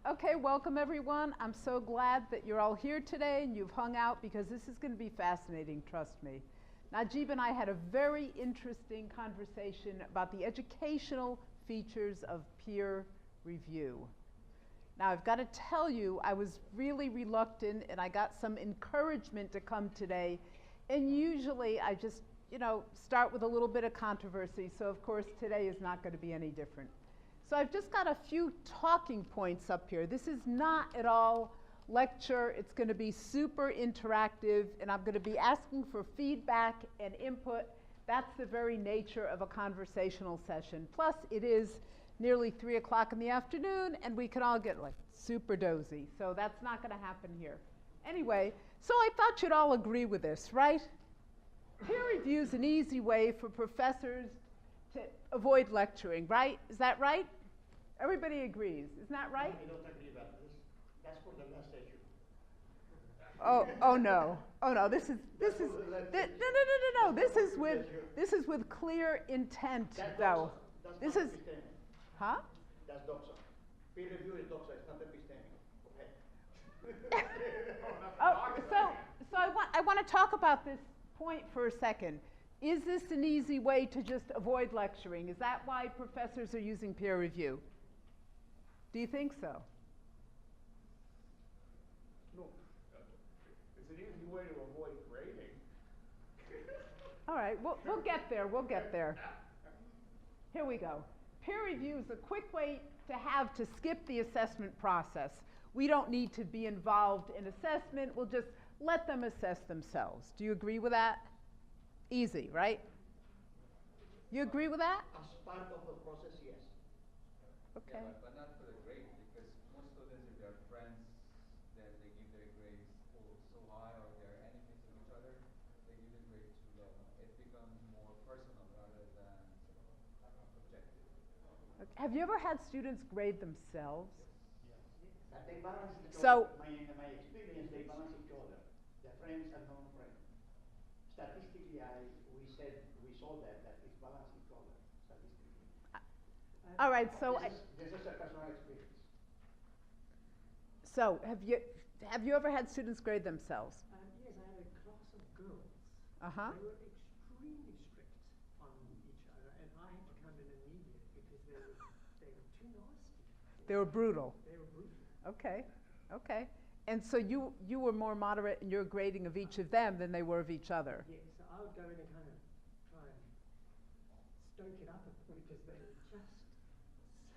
Okay, welcome everyone. I'm so glad that you're all here today and you've hung out because this is going to be fascinating, trust me. Najib and I had a very interesting conversation about the educational features of peer review. Now, I've got to tell you, I was really reluctant and I got some encouragement to come today. And usually I just, start with a little bit of controversy. So of course, today is not going to be any different. So I've just got a few talking points up here. This is not at all lecture. It's going to be super interactive, and I'm going to be asking for feedback and input. That's the very nature of a conversational session. Plus, it is nearly 3 o'clock in the afternoon, and we can all get like super dozy. So that's not going to happen here. Anyway, so I thought you'd all agree with this, right? Peer review is an easy way for professors to avoid lecturing, right? Is that right? Everybody agrees. Isn't that right? I don't agree about this. That's for the last issue. Oh no. Oh no, this is no. This is with clear intent though. That's not episteme. Huh? That's Doxa. Peer review is Doxa, it's not episteme. Okay. So I want to talk about this point for a second. Is this an easy way to just avoid lecturing? Is that why professors are using peer review? Do you think so? No. It's an easy way to avoid grading. All right, we'll get there. We'll get there. Here we go. Peer review is a quick way to skip the assessment process. We don't need to be involved in assessment. We'll just let them assess themselves. Do you agree with that? Easy, right? You agree with that? As part of the process, yes. Okay. Yeah, but not for the grade, because most students, if they're friends, then they give their grades so high, or they're enemies of each other, they give the grade too low. It becomes more personal rather than objective. Okay. Have you ever had students grade themselves? But they balance each So, other. In my experience, they balance each other. The friends and non-friends. Statistically, we saw that it's balanced each other statistically. All right, so This is a personal experience. So have you ever had students grade themselves? Yes, I had a class of girls. Uh-huh. They were extremely strict on each other, and I had to come in immediate because they were too nasty. They were brutal. They were brutal. Okay, okay. And so you were more moderate in your grading of each of them than they were of each other. Yes, so I would go in and kind of try and stoke it up a bit because they were just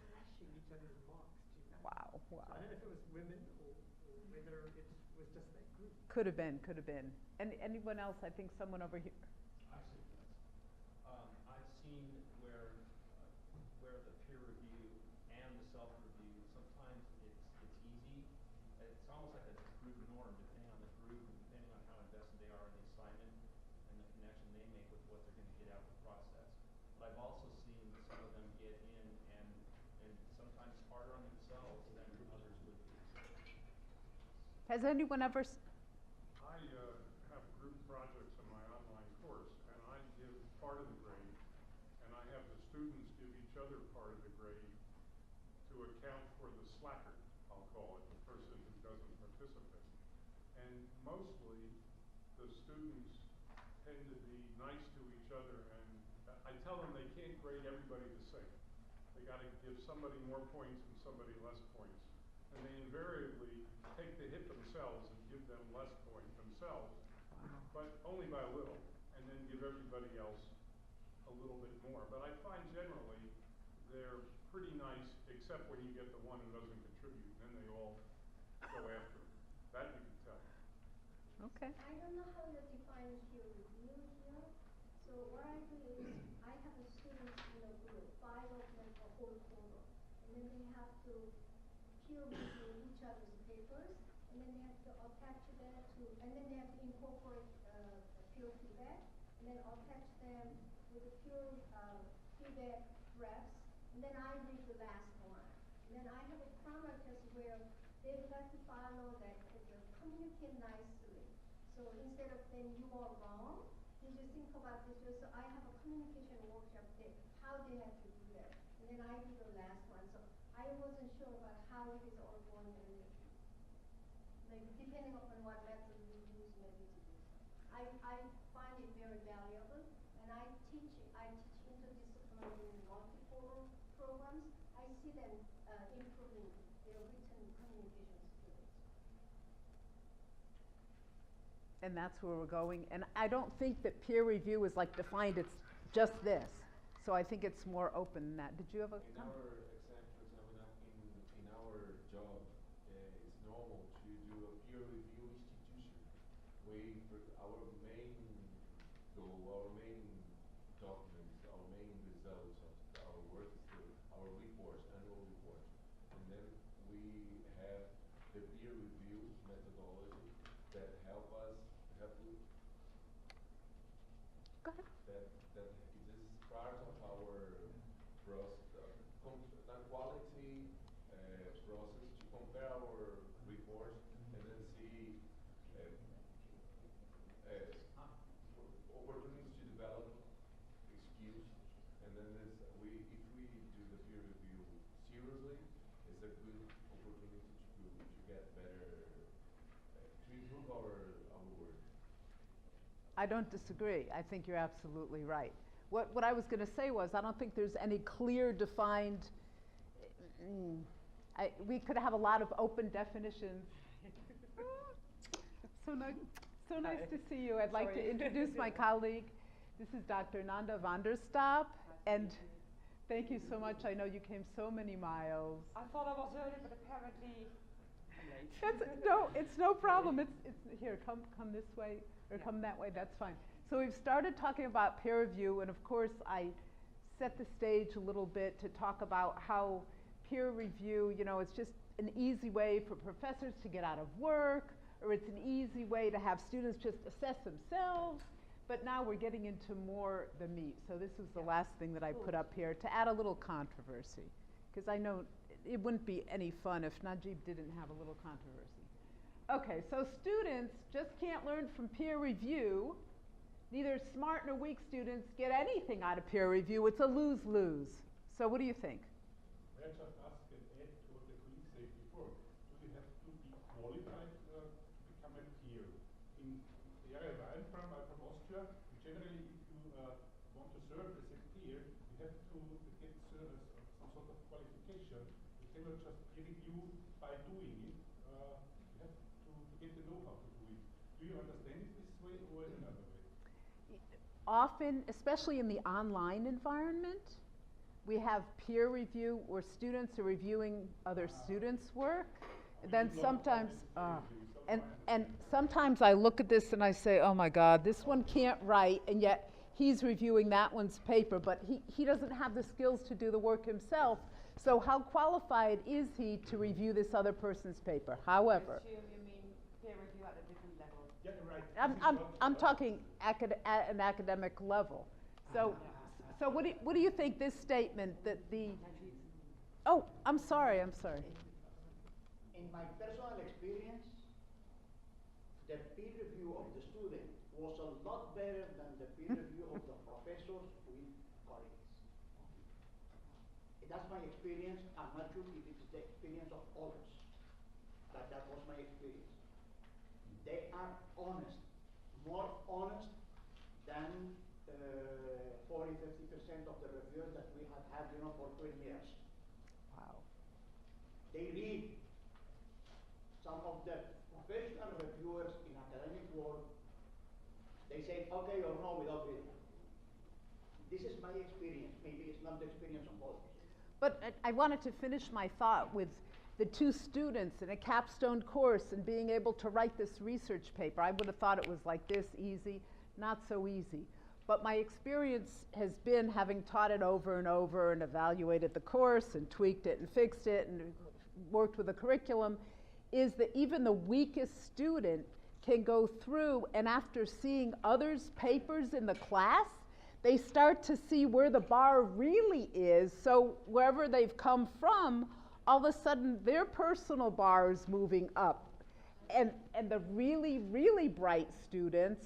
slashing each other's marks too much. Wow, So wow. I don't know if it was women or whether it was just that group. Could have been, could have been. And anyone else? I think someone over here. I see this. I've seen where the peer review and the self-review, sometimes it's easy. It's almost like a group norm, depending on the group and depending on how invested they are in the assignment and the connection they make with what they're going to get out of the process. But I've also seen some of them get in and sometimes harder on themselves than others would be. Has anyone ever? I have group projects in my online course, and I give part of the grade, and I have the students give each other part of the grade to account for the slacker, I'll call it, the person who doesn't participate. And mostly, the students tend to be nice to each other, and I tell them they can't grade everybody the same. They got to give somebody more points and somebody less points. And they invariably take the hit themselves and give them less points themselves, but only by a little, and then give everybody else a little bit more. But I find generally they're pretty nice, except when you get the one who doesn't contribute, then they all go after him. That you can tell. Okay. I don't know how you define peer review here. So what I do is I have a students in a group, 5 of them a whole corner, and then they have to peer review each other's papers, and then they have to attach that to, and then they have to incorporate peer feedback, and then attach them with the peer feedback reps, and then I read the last one. And then I have a primer test where they would like to follow that communicate nicely. So instead of saying you are wrong, you just think about this way. So I have a communication workshop there, how they have to do that. And then I do the last one. So I wasn't sure about how it is all going maybe depending upon what method we use, maybe to do. I find it very valuable, and I teach interdisciplinary multiple programs. I see them improving their written communication skills. And that's where we're going. And I don't think that peer review is like defined, it's just this. So I think it's more open than that. Did you have a comment? For example, in our job, it's normal to do a peer review institution. Our main goal, our main documents, our main results of our work is our reports, annual reports. And then we have the peer review methodology that help you. Go ahead. That this is part of our process, quality process to compare our reports and then see opportunities to develop skills. And then if we do the peer review seriously, it's a good opportunity to get better, to improve our work. I don't disagree. I think you're absolutely right. What I was going to say was, I don't think there's any clear defined, we could have a lot of open definitions. So nice to see you. I'd like to introduce my colleague. This is Dr. Nanda van der Stap, and thank you so much. I know you came so many miles. I thought I was early, but apparently I'm late. No, it's no problem. It's here. Come this way or come that way. That's fine. So we've started talking about peer review, and of course I set the stage a little bit to talk about how peer review, it's just an easy way for professors to get out of work, or it's an easy way to have students just assess themselves. But now we're getting into more the meat. So this is the last thing that I put up here to add a little controversy, because I know it wouldn't be any fun if Najib didn't have a little controversy. Okay, so students just can't learn from peer review. Neither smart nor weak students get anything out of peer review. It's a lose-lose. So what do you think? May I just ask and add to what the colleague said before? Do you have to be qualified to become a peer? In the area where I'm from Austria, generally if you want to serve as a peer, you have to get some sort of qualification. You cannot just peer review by doing it. You have to get to know how to do it. Do you understand it this way or another way? Often, especially in the online environment, we have peer review where students are reviewing other students' work. Then sometimes, and sometimes I look at this and I say, oh my God, this one can't write, and yet he's reviewing that one's paper, but he doesn't have the skills to do the work himself. So how qualified is he to review this other person's paper? However, You mean peer review at a different level? Yeah, right. I'm talking at an academic level. So what do you think this statement that oh, I'm sorry. In my personal experience, the peer review of the student was a lot better than the peer review of the professors with colleagues. That's my experience. I'm not sure if it's the experience of others, but that was my experience. They are honest, more honest than 40–50% of the reviewers that we have had, for 20 years. Wow. They read. Some of the professional reviewers in academic world, they say okay or no without reading. This is my experience. Maybe it's not the experience of others. But I wanted to finish my thought with the two students in a capstone course and being able to write this research paper. I would have thought it was like this easy, not so easy. But my experience has been, having taught it over and over and evaluated the course and tweaked it and fixed it and worked with the curriculum, is that even the weakest student can go through, and after seeing others' papers in the class, they start to see where the bar really is. So wherever they've come from, all of a sudden their personal bar is moving up. And the really, really bright students,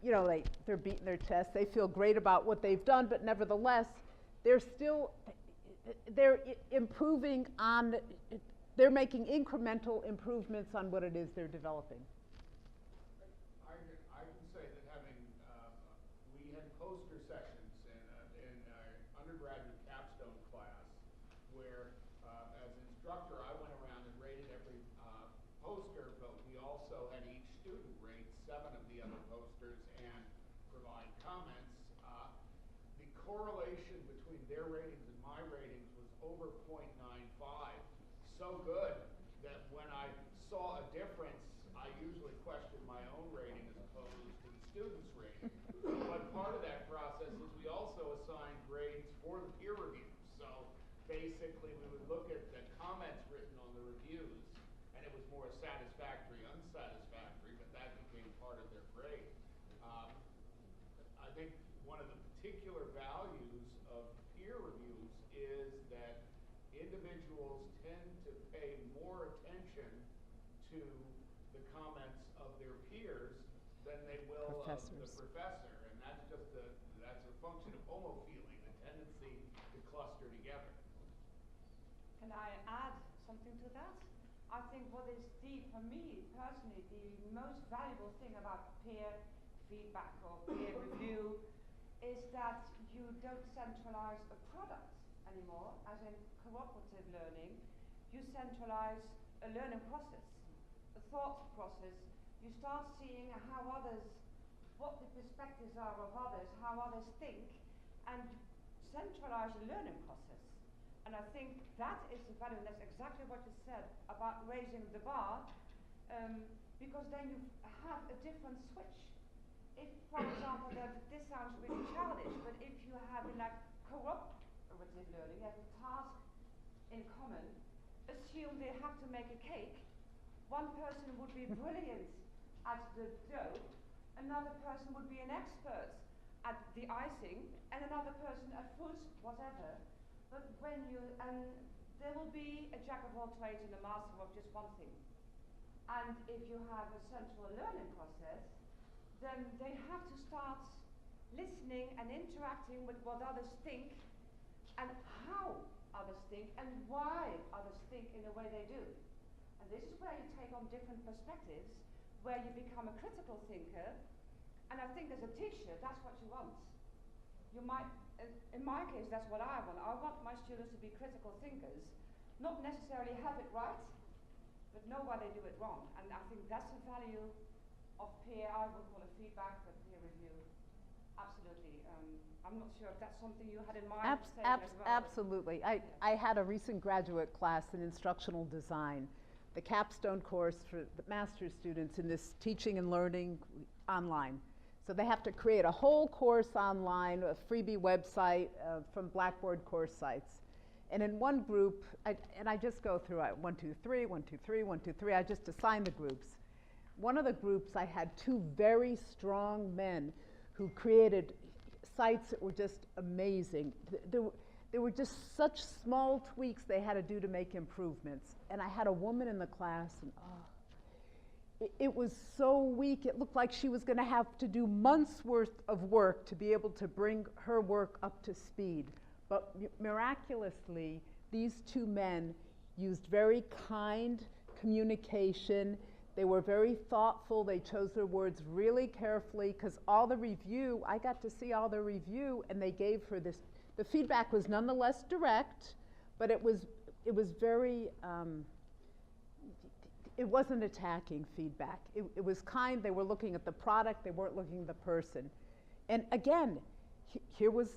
they're beating their chest, they feel great about what they've done, but nevertheless, they're improving on they're making incremental improvements on what it is they're developing. I can say that having, we had poster sessions in our undergraduate capstone class where, as instructor, I went around and rated every poster, but we also had each student rate 7 of the other posters and provide comments. The correlation between their ratings and my ratings was over 0.95, so good that when I saw a difference, I usually questioned my own rating as opposed to the student's rating. But part of that process is we also assign grades for the peer review. So basically we would look at the comments written on the reviews, and it was more satisfactory, unsatisfactory, but that became part of their grade. I think one of the particular values of peer reviews is that individuals tend to pay more attention to the comments of their peers than they will of the professor, and that's just that's a function of homophilia, the tendency to cluster together. Can I add something to that? I think what is for me personally, the most valuable thing about peer feedback or peer review is that you don't centralize a product anymore, as in cooperative learning. You centralize a learning process, a thought process. You start seeing how others, what the perspectives are of others, how others think, and centralize a learning process. And I think that is the value, and that's exactly what you said about raising the bar, because then you have a different switch. If, for example, this sounds really childish, but if you have like cooperative learning, you have a task in common, assume they have to make a cake. One person would be brilliant at the dough, another person would be an expert at the icing, and another person at fruit, whatever. But when there will be a jack of all trades and a master of just one thing. And if you have a central learning process, then they have to start listening and interacting with what others think and how others think and why others think in the way they do. And this is where you take on different perspectives, where you become a critical thinker. And I think as a teacher, that's what you want. You might, in my case, that's what I want. I want my students to be critical thinkers, not necessarily have it right, but know why they do it wrong. And I think that's the value of peer, I would call it feedback, but peer review. Absolutely. I'm not sure if that's something you had in mind. Absolutely. I had a recent graduate class in Instructional Design, the capstone course for the master's students in this teaching and learning online. So they have to create a whole course online, a freebie website from Blackboard course sites. And in one group, I just go through 1, 2, 3, 1, 2, 3, 1, 2, 3. I just assign the groups. One of the groups, I had 2 very strong men who created sites that were just amazing. There were just such small tweaks they had to do to make improvements. And I had a woman in the class, and it was so weak. It looked like she was going to have to do months' worth of work to be able to bring her work up to speed. But miraculously, these 2 men used very kind communication. They were very thoughtful. They chose their words really carefully, because all the review, I got to see all the review, and they gave her this. The feedback was nonetheless direct, but it was very, it wasn't attacking feedback. It was kind. They were looking at the product. They weren't looking at the person. And again, here was,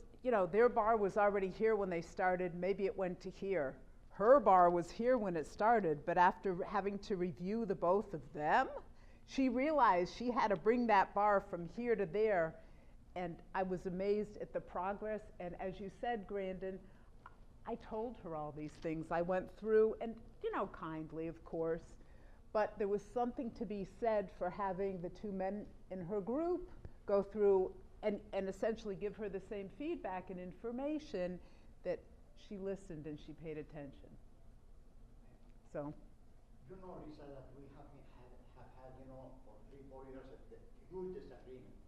their bar was already here when they started. Maybe it went to here. Her bar was here when it started, but after having to review the both of them, she realized she had to bring that bar from here to there. And I was amazed at the progress. And as you said, Grandin, I told her all these things. I went through, and kindly, of course, but there was something to be said for having the 2 men in her group go through and essentially give her the same feedback and information, that she listened and she paid attention. So. Risa, that we have had, for 3-4 years, a huge disagreement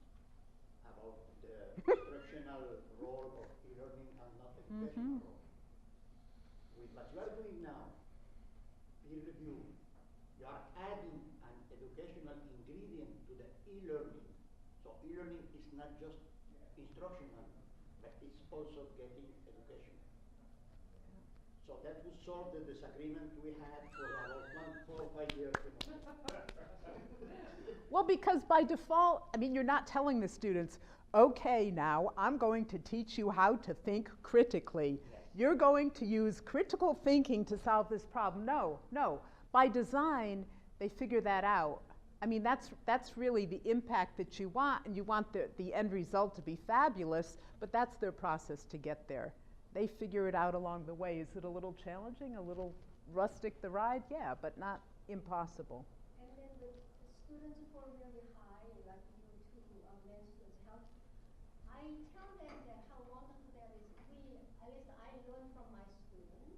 about the instructional role of e-learning and not the educational role. With what you are doing now, you are adding an educational ingredient to the e-learning. So e-learning is not just instructional, but it's also getting education. So that would solve the disagreement we had for about 4 or 5 years. Well, because by default, I mean, you're not telling the students, okay, now I'm going to teach you how to think critically. Yes. You're going to use critical thinking to solve this problem. No, no. By design, they figure that out. I mean, that's really the impact that you want, and you want the end result to be fabulous, but that's their process to get there. They figure it out along the way. Is it a little challenging, a little rustic, the ride? Yeah, but not impossible. And then the students who are really high, like you two men students help, I tell them that how wonderful that is. At least I learn from my students,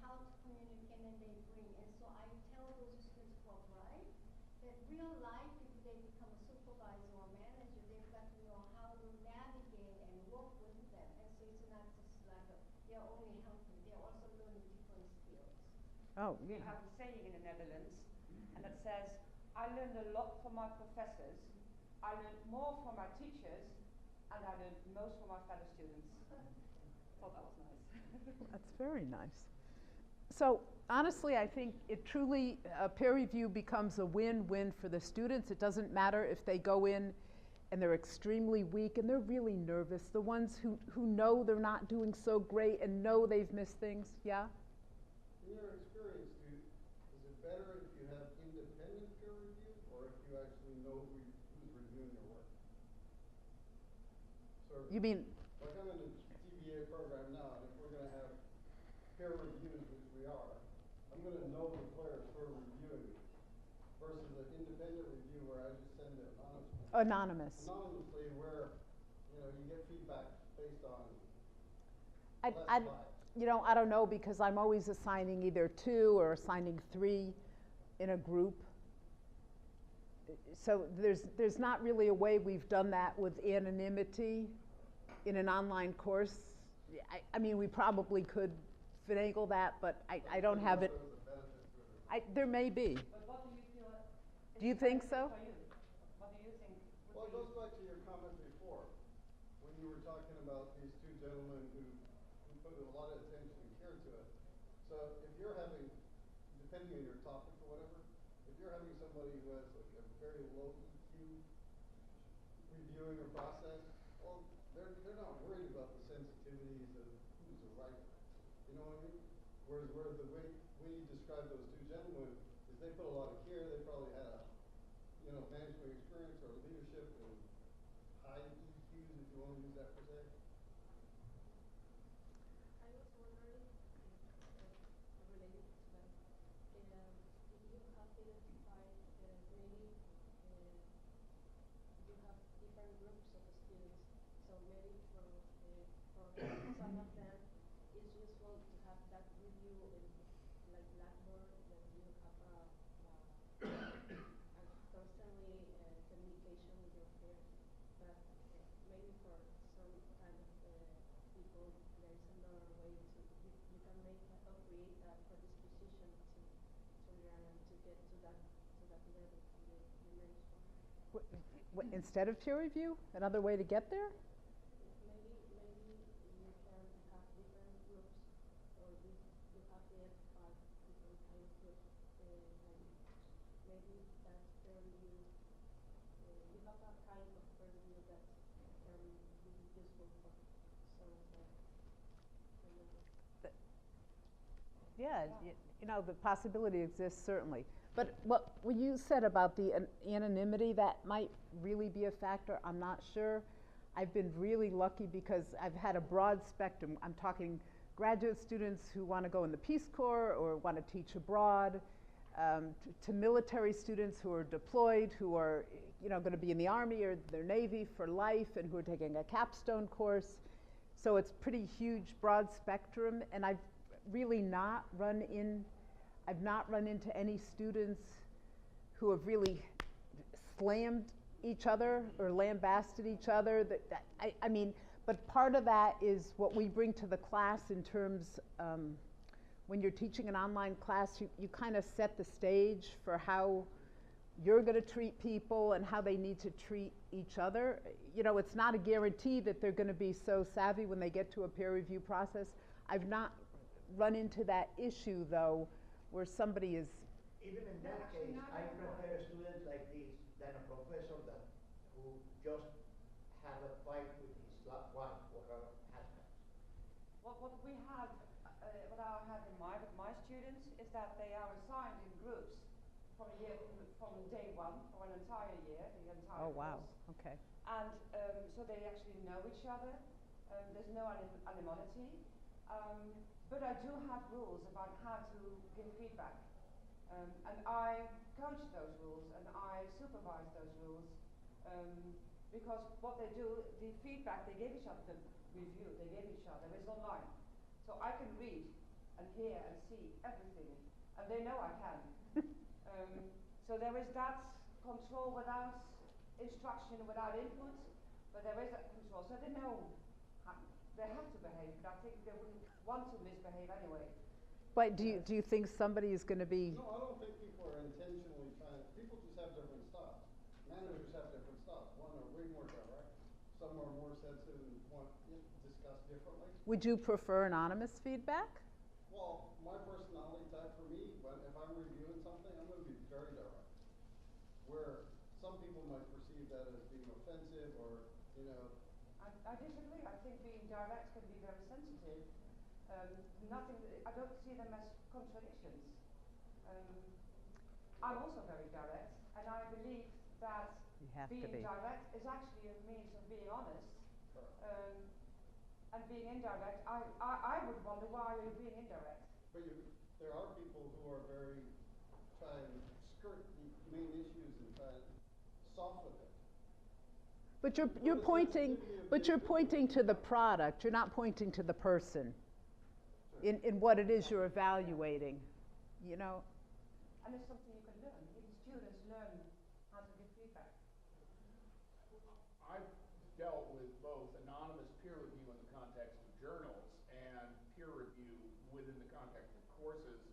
how to communicate and they bring. And so I tell those students who are bright that real life, if they become a supervisor or manager, they've got to know how to navigate and work with them. And so it's not just like they're only helping, they're also learning different skills. Oh, yeah. We have a saying in the Netherlands, and it says, I learned a lot from my professors, I learned more from my teachers, and I learned most from my fellow students. Thought that was nice. That's very nice. So honestly, I think it truly, peer review becomes a win-win for the students. It doesn't matter if they go in and they're extremely weak and they're really nervous. The ones who know they're not doing so great and know they've missed things, yeah? In your experience, is it better if you have independent peer review or if you actually know who's reviewing your work? So You mean? Like I'm in a TBA program now, and if we're going to have peer reviews, which we are, I'm going to know the players who are reviewing it versus an independent review where I just send it anonymously. Anonymous. Anonymously, where you get feedback based on I don't know, because I'm always assigning either 2 or assigning 3 in a group. So there's not really a way we've done that with anonymity in an online course. I mean, we probably could finagle that, but I don't have it. There may be. But what do you feel? Do you think so? For you? What do you think? Well, it goes back to your comment before, when you were talking about these 2 gentlemen who put a lot of attention and care to it. So if you're having, depending on your topic or whatever, if you're having somebody who has like a very low EQ reviewing a process, well, they're not worried about the sensitivities of who's a writer. You know what I mean? Whereas the way you describe those 2 gentlemen is they put a lot of care. They probably had a management experience or leadership and high EQs, if you want to use that per se. I was wondering, related to that, if you have identified maybe you have different groups of students, so maybe for some of them it's useful to have that review in like Blackboard, that you have constantly communication with your peers, but maybe for some kind of people there is another way to you can make or create a predisposition to learn and to get to that level you mentioned. Instead of peer review, another way to get there? Maybe you can have different groups, or you have identified different kind of groups, maybe that peer review, you have a kind of peer review that can be useful for some of them. Yeah, the possibility exists, certainly. But what you said about the anonymity, that might really be a factor. I'm not sure. I've been really lucky because I've had a broad spectrum. I'm talking graduate students who want to go in the Peace Corps or want to teach abroad, to military students who are deployed, who are going to be in the Army or the Navy for life and who are taking a capstone course. So it's pretty huge, broad spectrum, and I've really not run into any students who have really slammed each other or lambasted each other. But part of that is what we bring to the class in terms, when you're teaching an online class, you kind of set the stage for how you're going to treat people and how they need to treat each other. You know, it's not a guarantee that they're going to be so savvy when they get to a peer review process. I've not run into that issue, though, where somebody is... Even in that case, I prefer a student like this than a professor who just had a fight with his wife or her husband. What we have, what I have in mind with my students is that they are assigned in groups from day one for an entire year, the entire Oh, wow. course. Okay. And so they actually know each other. There's no animosity. But I do have rules about how to give feedback. And I coach those rules and I supervise those rules. Because what they do, the feedback they give each other, the review they give each other is online. So I can read and hear and see everything. And they know I can. So there is that control without instruction, without input, but there is that control. So they know how they have to behave, but I think they wouldn't want to misbehave anyway. But do you think somebody is going to be... No, I don't think people are intentionally trying. People just have different styles. Managers have different styles. One are way more direct. Some are more sensitive and want discuss differently. Would you prefer anonymous feedback? Well, my personality type for me, if I'm reviewing something, I'm going to be very direct. Where some people might perceive that as being offensive or, you know. I disagree. I think being direct can be very sensitive. I don't see them as contradictions. I'm also very direct, and I believe that being direct is actually a means of being honest. And being indirect, I would wonder why you're being indirect. But there are people who are very trying to skirt the main issues and try to soften it. But you're pointing to the product. You're not pointing to the person in what it is you're evaluating, you know. And it's something you can learn. Even students learn how to give feedback. I've dealt with both anonymous peer review in the context of journals and peer review within the context of courses.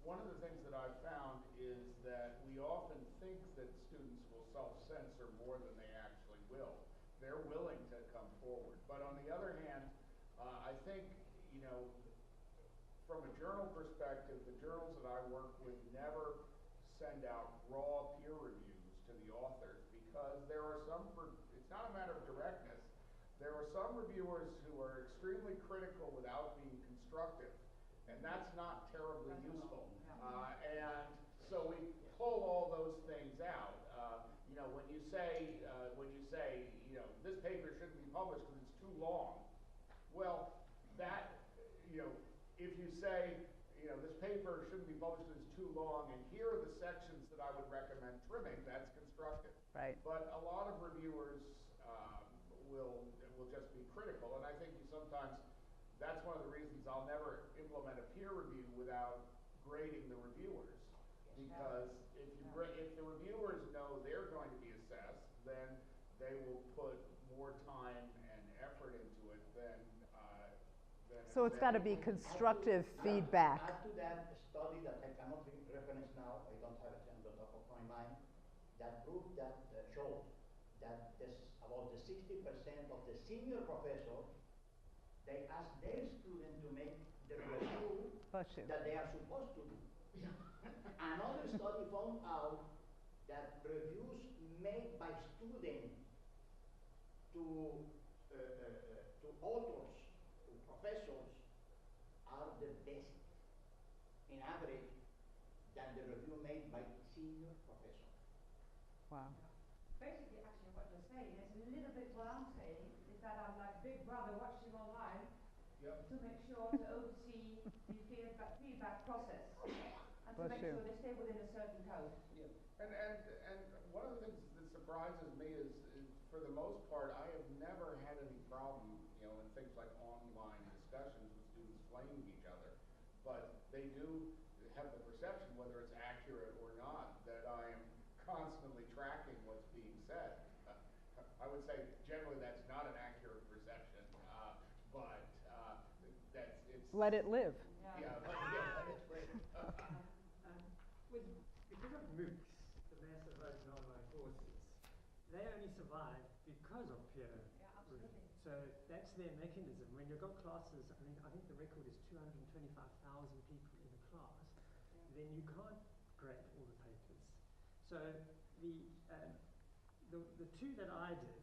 One of the things that I've found is that we often think that students will self-censor more than they actually will. They're willing to come forward. But on the other hand, I think, you know, from a journal perspective, the journals that I work with never send out raw peer reviews to the authors because there are some, it's not a matter of directness, there are some reviewers who are extremely critical without being constructive, and that's not terribly useful. And so we pull all those things out. You know, when you say, you know, this paper shouldn't be published because it's too long, well, that, you know, if you say, you know, this paper shouldn't be published because it's too long, and here are the sections that I would recommend trimming, that's constructive. Right. But a lot of reviewers will just be critical, and I think sometimes that's one of the reasons I'll never implement a peer review without grading the reviewers. Because if the reviewers know they're going to be assessed, then they will put more time and effort into it than so it's got to be constructive feedback. Add to that a study that I cannot reference now, I don't have it on the top of my mind, that proved that showed that about the 60% of the senior professors, they ask their students to make the review that they are supposed to do. Another study found out that reviews made by students to authors, to professors, are the best in average than the review made by senior professors. Wow. Basically, actually, what you're saying is a little bit what I'm saying is that I'm like Big Brother watching online to make sure to oversee the feedback process and to make sure they stay within a certain code. Yeah. And one of the things that surprises me is for the most part, I have never had any problem, you know, in things like online discussions with students flaming each other. But they do have the perception, whether it's accurate or not, that I am constantly tracking what's being said. I would say generally that's not an accurate perception, but it's... Let it live. Yeah, because of MOOCs, the massive open online courses, they only survive because of peer review. So that's their mechanism. When you've got classes, I think the record is 225,000 people in a class, then you can't grade all the papers. So the two that I did,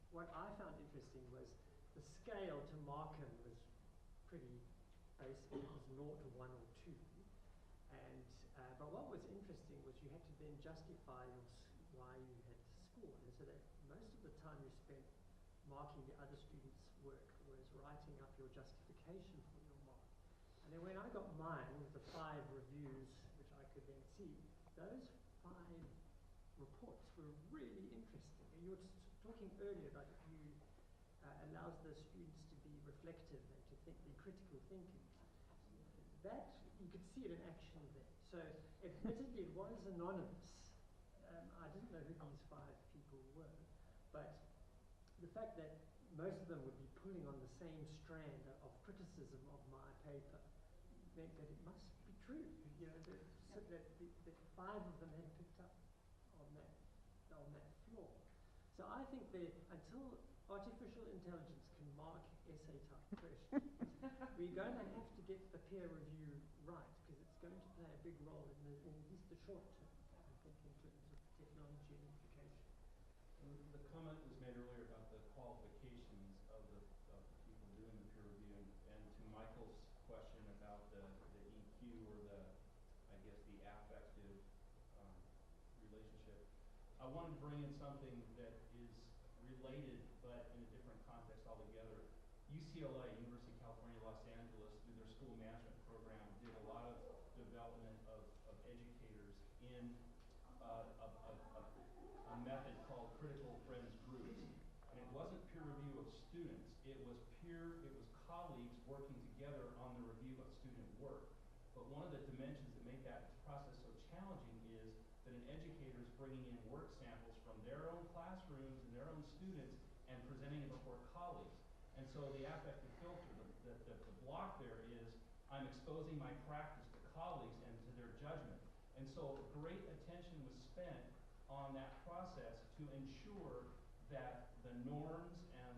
what I found interesting was the scale to Markham was pretty basic. It was 0 to 1 or 2. And but what was interesting was you had to then justify why you had to score. And so that most of the time you spent marking the other students' work was writing up your justification for your mark. And then when I got mine with the 5 reviews, which I could then see, those 5 reports were really interesting. And you were talking earlier about you allows the students to be reflective and to think, be critical thinking. That, you could see it in action there. So admittedly it was anonymous. I didn't know who these 5 people were, but the fact that most of them would be pulling on the same strand of criticism of my paper meant that it must be true. You know, that 5 of them had picked up on that flaw. So I think that until artificial intelligence can mark essay type questions, we're going to have to get the peer review right, because it's going to play a big role in at least the short term, I think, in terms of technology and implication. The comment was made earlier about the qualifications of the people doing the peer review, and to Michael's question about the EQ, or the affective relationship, I wanted to bring in something that is related but in a different context altogether. UCLA, University of California, Los Angeles, through their school management program, did a lot of development of educators in a method called critical friends groups. And it wasn't peer review of students, it was colleagues working together on the review of student work. But one of the dimensions that make that process so challenging is that an educator is bringing in work samples from their own classrooms and their own students and presenting it before colleagues. And so the affective filter, the block there is, I'm exposing my practice to colleagues and to their judgment. And so great attention was spent on that process to ensure that the norms and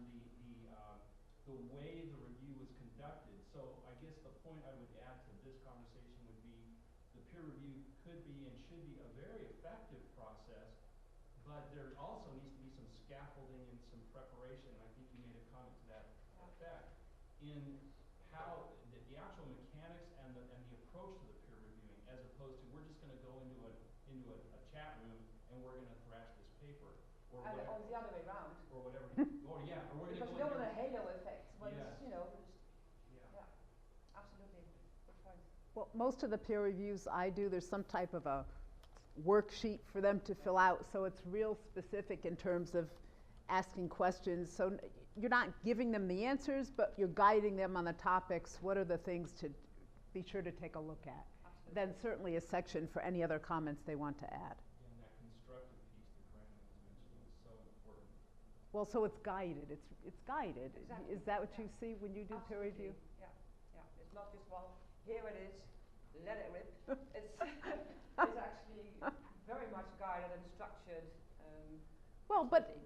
the way the review was conducted. So I guess the point I would add to this conversation would be the peer review could be and should be a very effective process, but there also needs to be some scaffolding and some preparation. I think you made a comment to that effect in how the actual mechanics and the approach to the peer reviewing, as opposed to we're just going to go into a chat room and we're going to thrash this paper, or And whatever, or the other way around. or whatever, or yeah, or we're going to Because go you don't in want a here. halo effect when Yes. it's, you know, just, Yeah. absolutely. Good point. Well, most of the peer reviews I do, there's some type of a worksheet for them to fill out, so it's real specific in terms of asking questions. So you're not giving them the answers, but you're guiding them on the topics. What are the things to be sure to take a look at? Absolutely. Then certainly a section for any other comments they want to add. And that constructive piece that Brandon was mentioning is so important. Well, so it's guided. It's guided. Exactly. Is that what Yeah. you see when you do peer review? Yeah, yeah. It's not just, well, here it is, let it rip. It's actually very much guided and structured. Well, but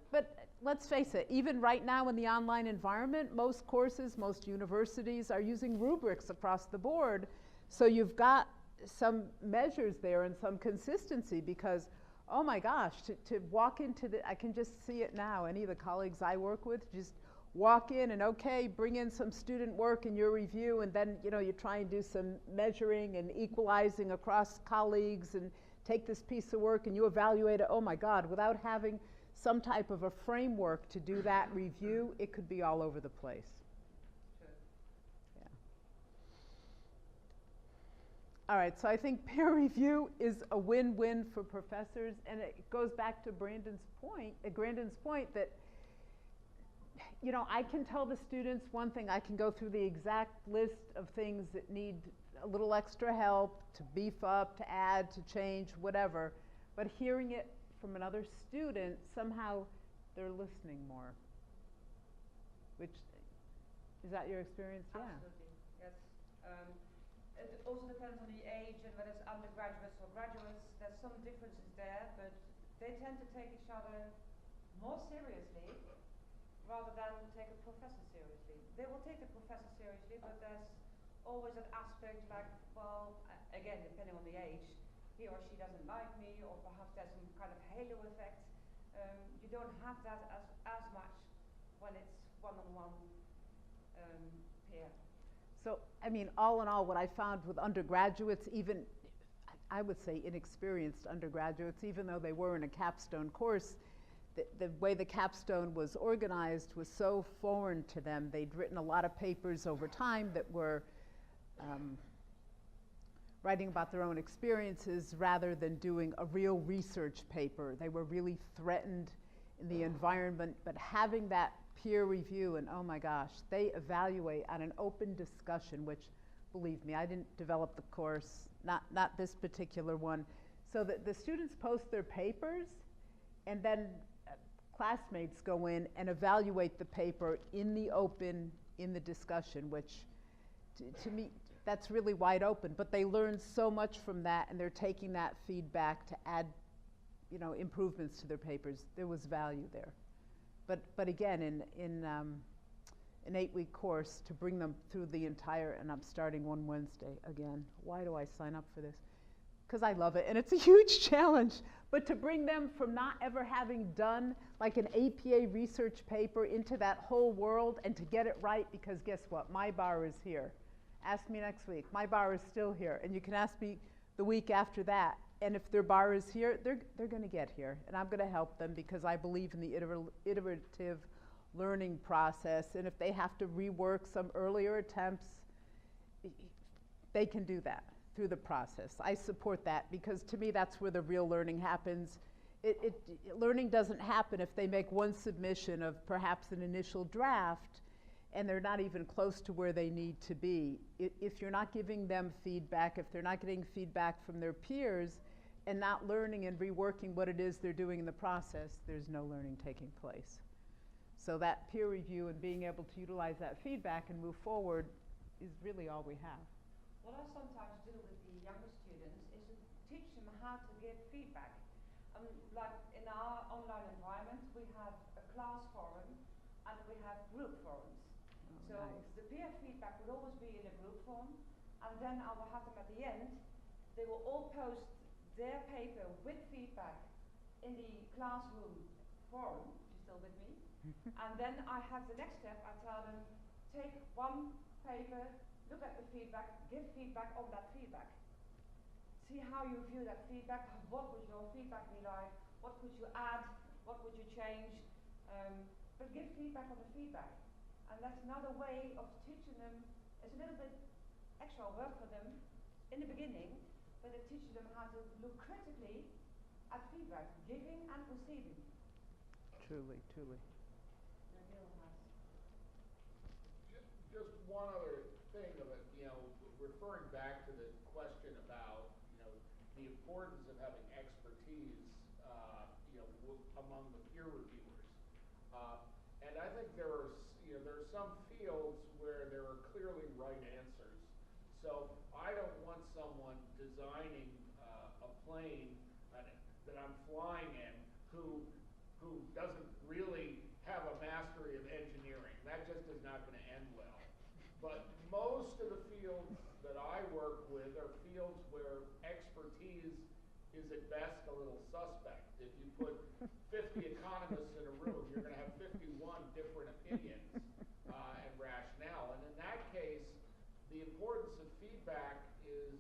let's face it, even right now in the online environment, most courses, most universities are using rubrics across the board. So you've got some measures there and some consistency, because, oh my gosh, to walk into I can just see it now. Any of the colleagues I work with just walk in and, okay, bring in some student work in your review, and then, you know, you try and do some measuring and equalizing across colleagues and take this piece of work and you evaluate it. Oh my God, without having some type of a framework to do that review, it could be all over the place. Sure. Yeah. All right, so I think peer review is a win-win for professors, and it goes back to Brandon's point that, you know, I can tell the students one thing. I can go through the exact list of things that need a little extra help, to beef up, to add, to change, whatever. But hearing it from another student, somehow they're listening more. Which, is that your experience? Yeah. Absolutely, yes. it also depends on the age and whether it's undergraduates or graduates. There's some differences there, but they tend to take each other more seriously rather than take a professor seriously. They will take the professor seriously, but there's always an aspect like, well, again, depending on the age, he or she doesn't like me, or perhaps there's some kind of halo effect. You don't have that as much when it's one-on-one peer. So, I mean, all in all, what I found with undergraduates, even, I would say inexperienced undergraduates, even though they were in a capstone course, the way the capstone was organized was so foreign to them. They'd written a lot of papers over time that were writing about their own experiences rather than doing a real research paper. They were really threatened in the environment, but having that peer review, and oh my gosh, they evaluate on an open discussion, which, believe me, I didn't develop the course, not this particular one, so that the students post their papers, and then classmates go in and evaluate the paper in the open, in the discussion, which to me, that's really wide open, but they learn so much from that, and they're taking that feedback to add, you know, improvements to their papers. There was value there. But again, in an 8-week course, to bring them through the entire, and I'm starting one Wednesday again. Why do I sign up for this? Because I love it, and it's a huge challenge. But to bring them from not ever having done like an APA research paper into that whole world and to get it right, because guess what? My bar is here. Ask me next week. My bar is still here. And you can ask me the week after that. And if their bar is here, they're going to get here. And I'm going to help them because I believe in the iterative learning process. And if they have to rework some earlier attempts, they can do that through the process. I support that because to me that's where the real learning happens. Learning doesn't happen if they make one submission of perhaps an initial draft and they're not even close to where they need to be. If you're not giving them feedback, if they're not getting feedback from their peers and not learning and reworking what it is they're doing in the process, there's no learning taking place. So that peer review and being able to utilize that feedback and move forward is really all we have. What I sometimes do with the younger students is to teach them how to give feedback. Like in our online environment, we have a class forum and we have group forums. So nice. The peer feedback would always be in a group forum, and then I will have them at the end. They will all post their paper with feedback in the classroom forum, if you're still with me. And then I have the next step. I tell them, take one paper, look at the feedback, give feedback on that feedback. See how you view that feedback. What would your feedback be like? What could you add? What would you change? But give feedback on the feedback. And that's another way of teaching them. It's a little bit extra work for them in the beginning, but it teaches them how to look critically at feedback, giving and receiving. Truly, truly. Just one other thing of it, you know, referring back to the question about, you know, the importance of having expertise, you know, among the peer reviewers. And I think there are some fields where there are clearly right answers. So I don't want someone designing a plane that I'm flying in who doesn't really have a mastery of engineering. That just is not going to end well. But most of the fields that I work with are fields where expertise is at best a little suspect. If you put 50 economists in a room, you're going to have 51 different opinions and rationale. And in that case, the importance of feedback is,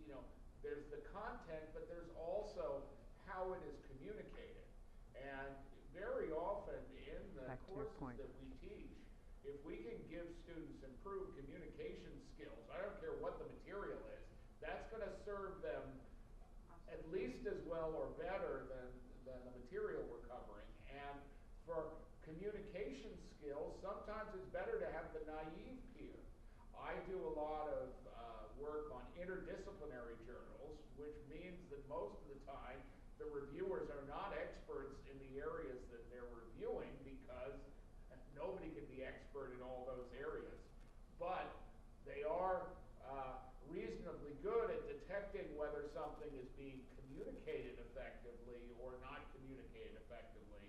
you know, there's the content, but there's also how it is communicated. And very often in the courses that we teach, if we can give students improved communication skills, I don't care what the material is, that's going to serve them at least as well or better than the material we're covering. And for communication skills, sometimes it's better to have the naive peer. I do a lot of work on interdisciplinary journals, which means that most of the time the reviewers are not experts in the areas that they're reviewing because nobody can be expert in all those areas. But they are reasonably good at detecting whether something is being communicated effectively or not communicated effectively.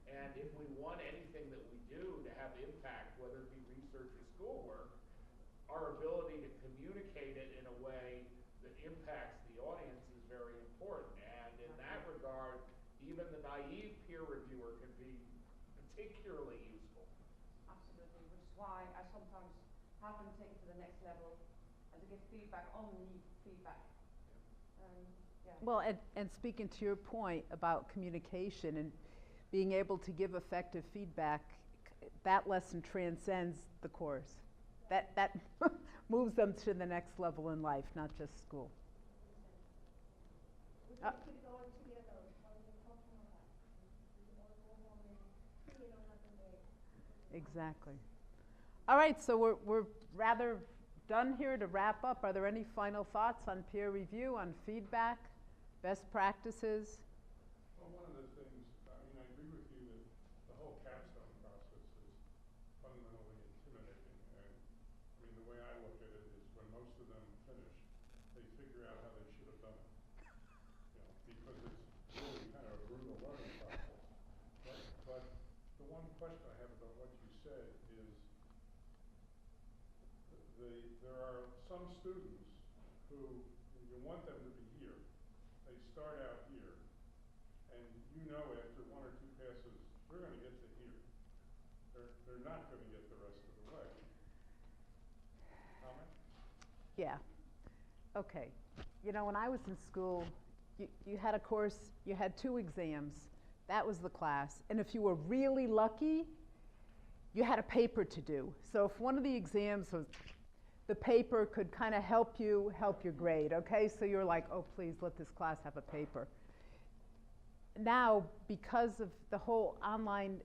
And if we want anything that we do to have impact, whether it be research or schoolwork, our ability to communicate it in a way that impacts the audience is very important. And in that regard, even the naive peer reviewer can be particularly useful. Absolutely, which is why I sometimes have them take it to the next level and to give feedback on the feedback. Yeah. Well, and speaking to your point about communication and being able to give effective feedback, that lesson transcends the course. That moves them to the next level in life, not just school. We can keep it all together while we're talking about it. We all go home and create another day. Exactly. All right, so we're rather done here to wrap up. Are there any final thoughts on peer review, on feedback, best practices? Well, one of the things, I mean, I agree with you that the whole capstone process is fundamentally intimidating. And I mean, the way I look at it is when most of them finish, they figure out how they should have done it. You know, because it's really kind of a brutal learning process. But the one question I have about what you said is there are some students who you want them to be here. They start out here, and you know after one or two passes, they're going to get to here. They're not going to get the rest of the way. Comment? Yeah. Okay. You know, when I was in school, you had a course, you had 2 exams. That was the class. And if you were really lucky, you had a paper to do. So if one of the exams was, the paper could kind of help your grade, okay? So you're like, oh, please let this class have a paper. Now, because of the whole online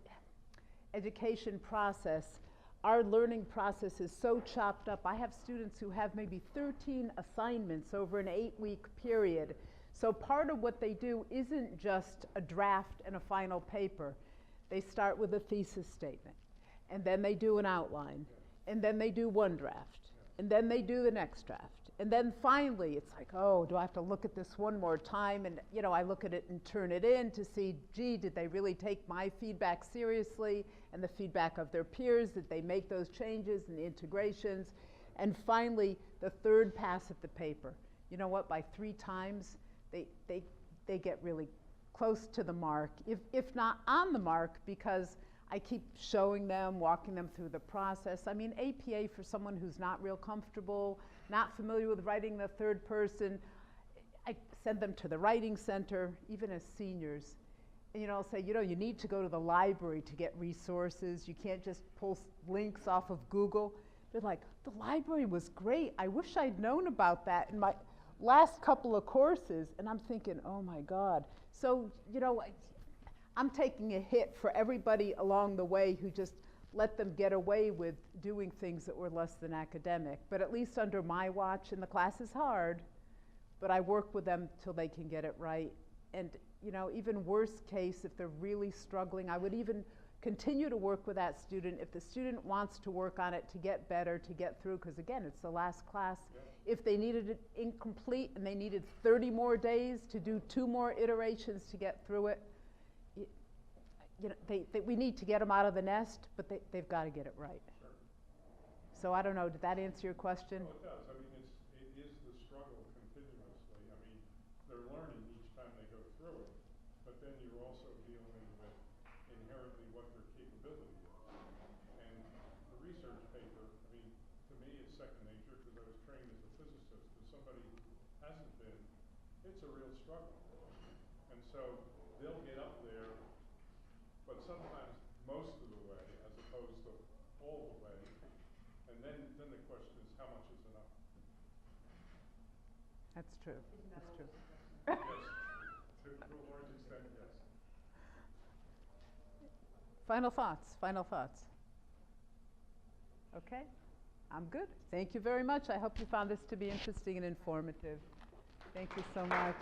education process, our learning process is so chopped up. I have students who have maybe 13 assignments over an 8-week period. So part of what they do isn't just a draft and a final paper. They start with a thesis statement, and then they do an outline, and then they do one draft, and then they do the next draft. And then finally, it's like, oh, do I have to look at this one more time? And, you know, I look at it and turn it in to see, gee, did they really take my feedback seriously and the feedback of their peers? Did they make those changes and the integrations? And finally, the third pass at the paper. You know what? By 3 times, they get really close to the mark, if not on the mark, because I keep showing them, walking them through the process. I mean, APA for someone who's not real comfortable, not familiar with writing the third person, I send them to the writing center, even as seniors. And, you know, I'll say, you know, you need to go to the library to get resources. You can't just pull links off of Google. They're like, the library was great. I wish I'd known about that in my last couple of courses. And I'm thinking, oh my God. So, you know, I'm taking a hit for everybody along the way who just let them get away with doing things that were less than academic. But at least under my watch, and the class is hard, but I work with them till they can get it right. And, you know, even worst case, if they're really struggling, I would even continue to work with that student if the student wants to work on it to get better, to get through, because again, it's the last class. Yeah. If they needed it incomplete and they needed 30 more days to do 2 more iterations to get through it, you know, we need to get them out of the nest, but they've got to get it right. Sure. So I don't know, did that answer your question? Well, it does. I mean, it is the struggle continuously. I mean, they're learning each time they go through it, but then you're also dealing with inherently what their capability is. And the research paper, I mean, to me it's second nature because I was trained as a physicist. As somebody who hasn't been, it's a real struggle. And so they'll get up there, but sometimes most of the way, as opposed to all the way. And then the question is, how much is enough? That's true. That's true. Yes, to a large extent, yes. Final thoughts, final thoughts. Okay, I'm good. Thank you very much. I hope you found this to be interesting and informative. Thank you so much.